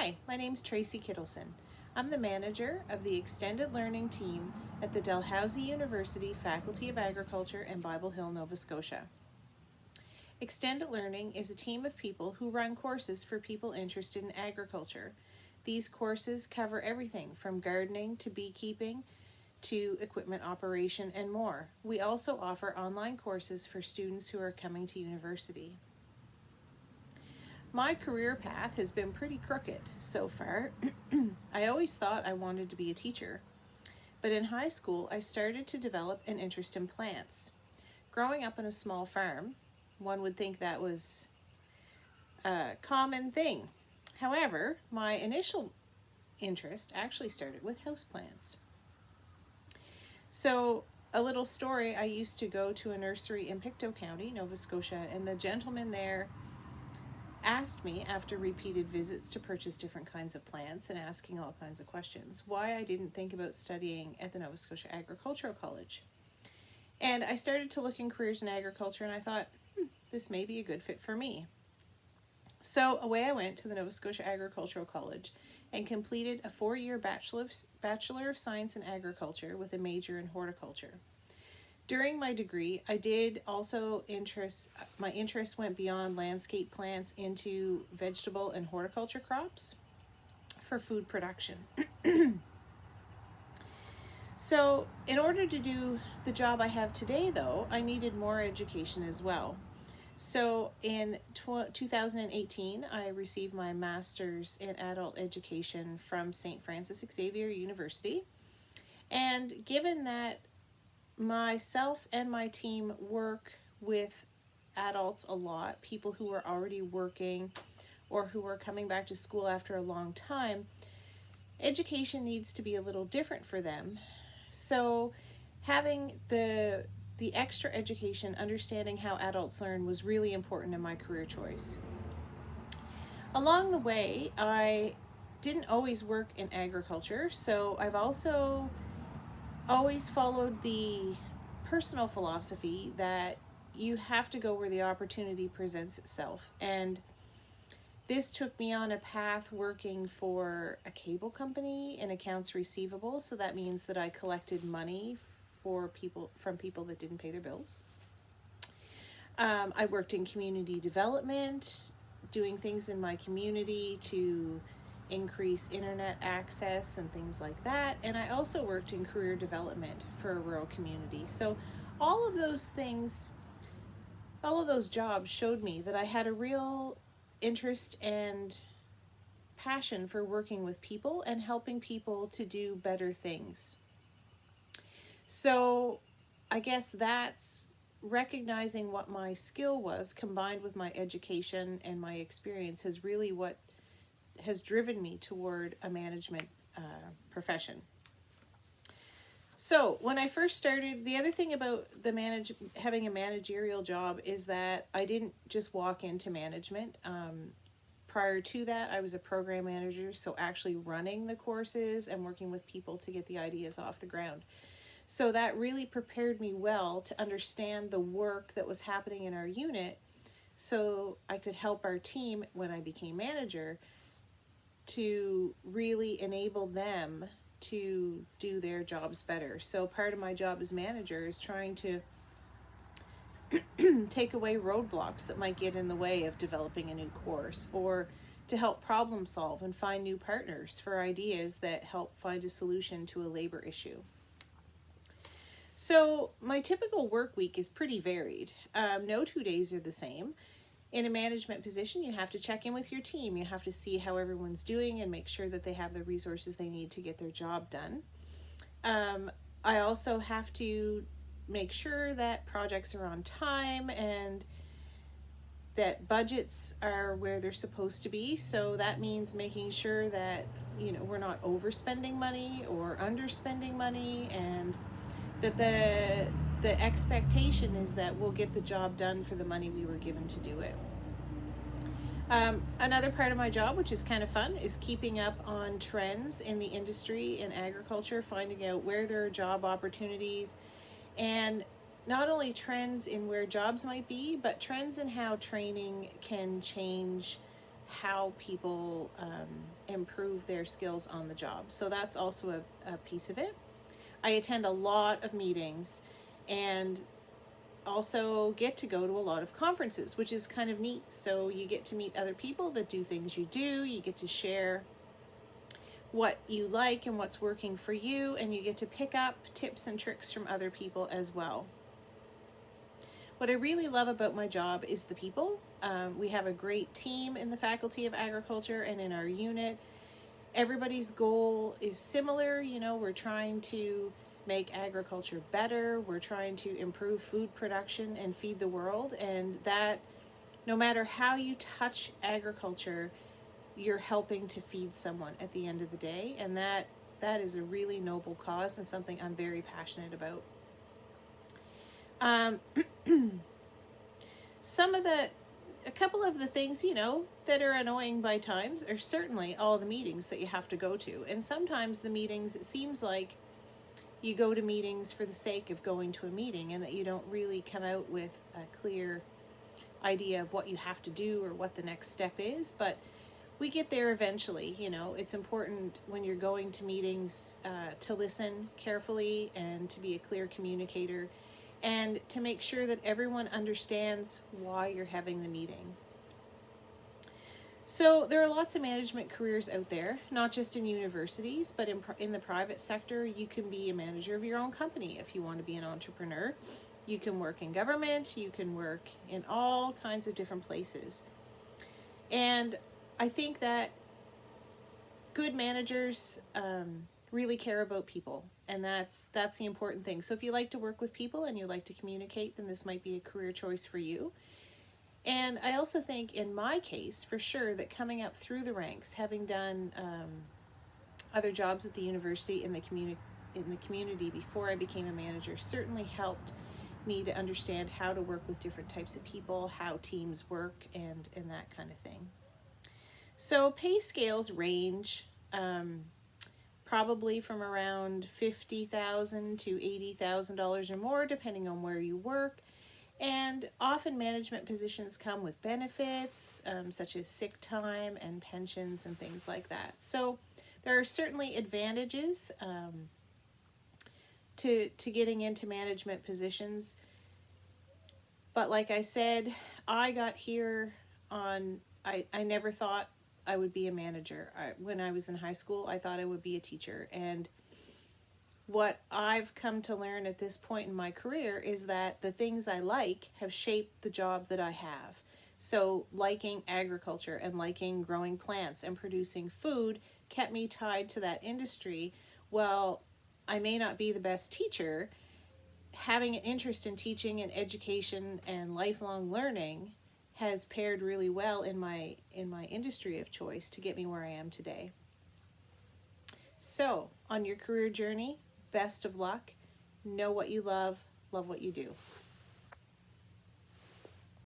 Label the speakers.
Speaker 1: Hi, my name's Tracy Kittilsen. I'm the manager of the Extended Learning team at the Dalhousie University Faculty of Agriculture in Bible Hill, Nova Scotia. Extended Learning is a team of people who run courses for people interested in agriculture. These courses cover everything from gardening to beekeeping to equipment operation and more. We also offer online courses for students who are coming to university. My career path has been pretty crooked so far. I always thought I wanted to be a teacher, but in high school I started to develop an interest in plants. Growing up on a small farm, one would think that was a common thing. However, my initial interest actually started with houseplants. So, a little story, I used to go to a nursery in Pictou County, Nova Scotia, and the gentleman there asked me after repeated visits to purchase different kinds of plants and asking all kinds of questions why I didn't think about studying at the Nova Scotia Agricultural College. And I started to look in careers in agriculture and I thought, this may be a good fit for me. So away I went to the Nova Scotia Agricultural College and completed a 4-year Bachelor of Science in Agriculture with a major in horticulture. During my degree, I did also my interest went beyond landscape plants into vegetable and horticulture crops for food production. So in order to do the job I have today, though, I needed more education as well. So in 2018, I received my master's in adult education from St. Francis Xavier University. And given that myself and my team work with adults a lot, people who are already working or who are coming back to school after a long time, education needs to be a little different for them. So having the extra education, understanding how adults learn, was really important in my career choice. Along the way, I didn't always work in agriculture, so I've also always followed the personal philosophy that you have to go where the opportunity presents itself. And this took me on a path working for a cable company in accounts receivable. So that means that I collected money from people that didn't pay their bills. I worked in community development, doing things in my community to increase internet access and things like that. And I also worked in career development for a rural community. So all of those jobs showed me that I had a real interest and passion for working with people and helping people to do better things. So I guess that's recognizing what my skill was combined with my education and my experience has really what has driven me toward a management profession. So when I first started, the other thing about having a managerial job is that I didn't just walk into management. Prior to that, I was a program manager, so actually running the courses and working with people to get the ideas off the ground. So that really prepared me well to understand the work that was happening in our unit so I could help our team when I became manager to really enable them to do their jobs better. So part of my job as manager is trying to take away roadblocks that might get in the way of developing a new course, or to help problem solve and find new partners for ideas that help find a solution to a labor issue. So my typical work week is pretty varied. No 2 days are the same. In a management position, you have to check in with your team. You have to see how everyone's doing and make sure that they have the resources they need to get their job done. I also have to make sure that projects are on time and that budgets are where they're supposed to be. So that means making sure that, we're not overspending money or underspending money, and that the expectation is that we'll get the job done for the money we were given to do it. Another part of my job, which is kind of fun, is keeping up on trends in the industry in agriculture, finding out where there are job opportunities, and not only trends in where jobs might be, but trends in how training can change how people improve their skills on the job. So that's also a piece of it. I attend a lot of meetings and also get to go to a lot of conferences, which is kind of neat. So you get to meet other people that do things you do, you get to share what you like and what's working for you, and you get to pick up tips and tricks from other people as well. What I really love about my job is the people. We have a great team in the Faculty of Agriculture and in our unit. Everybody's goal is similar. You know, we're trying to make agriculture better. We're trying to improve food production and feed the world. And that, no matter how you touch agriculture, you're helping to feed someone at the end of the day. And that is a really noble cause and something I'm very passionate about. A couple of the things, you know, that are annoying by times are certainly all the meetings that you have to go to. And sometimes the meetings, it seems like you go to meetings for the sake of going to a meeting and that you don't really come out with a clear idea of what you have to do or what the next step is. But we get there eventually. You know, it's important when you're going to meetings to listen carefully and to be a clear communicator, and to make sure that everyone understands why you're having the meeting. So there are lots of management careers out there, not just in universities, but in the private sector. You can be a manager of your own company if you want to be an entrepreneur. You can work in government, you can work in all kinds of different places. And I think that good managers really care about people, and that's the important thing. So if you like to work with people and you like to communicate, then this might be a career choice for you. And I also think in my case, for sure, that coming up through the ranks, having done other jobs at the university in the community before I became a manager, certainly helped me to understand how to work with different types of people, how teams work, and that kind of thing. So pay scales range probably from around $50,000 to $80,000 or more, depending on where you work. And often management positions come with benefits, such as sick time and pensions and things like that. So there are certainly advantages to getting into management positions. But like I said, I got here I never thought I would be a manager. When I was in high school, I thought I would be a teacher. And what I've come to learn at this point in my career is that the things I like have shaped the job that I have. So liking agriculture and liking growing plants and producing food kept me tied to that industry. Well, I may not be the best teacher. Having an interest in teaching and education and lifelong learning has paired really well in my industry of choice to get me where I am today. So, on your career journey, best of luck. Know what you love what you do.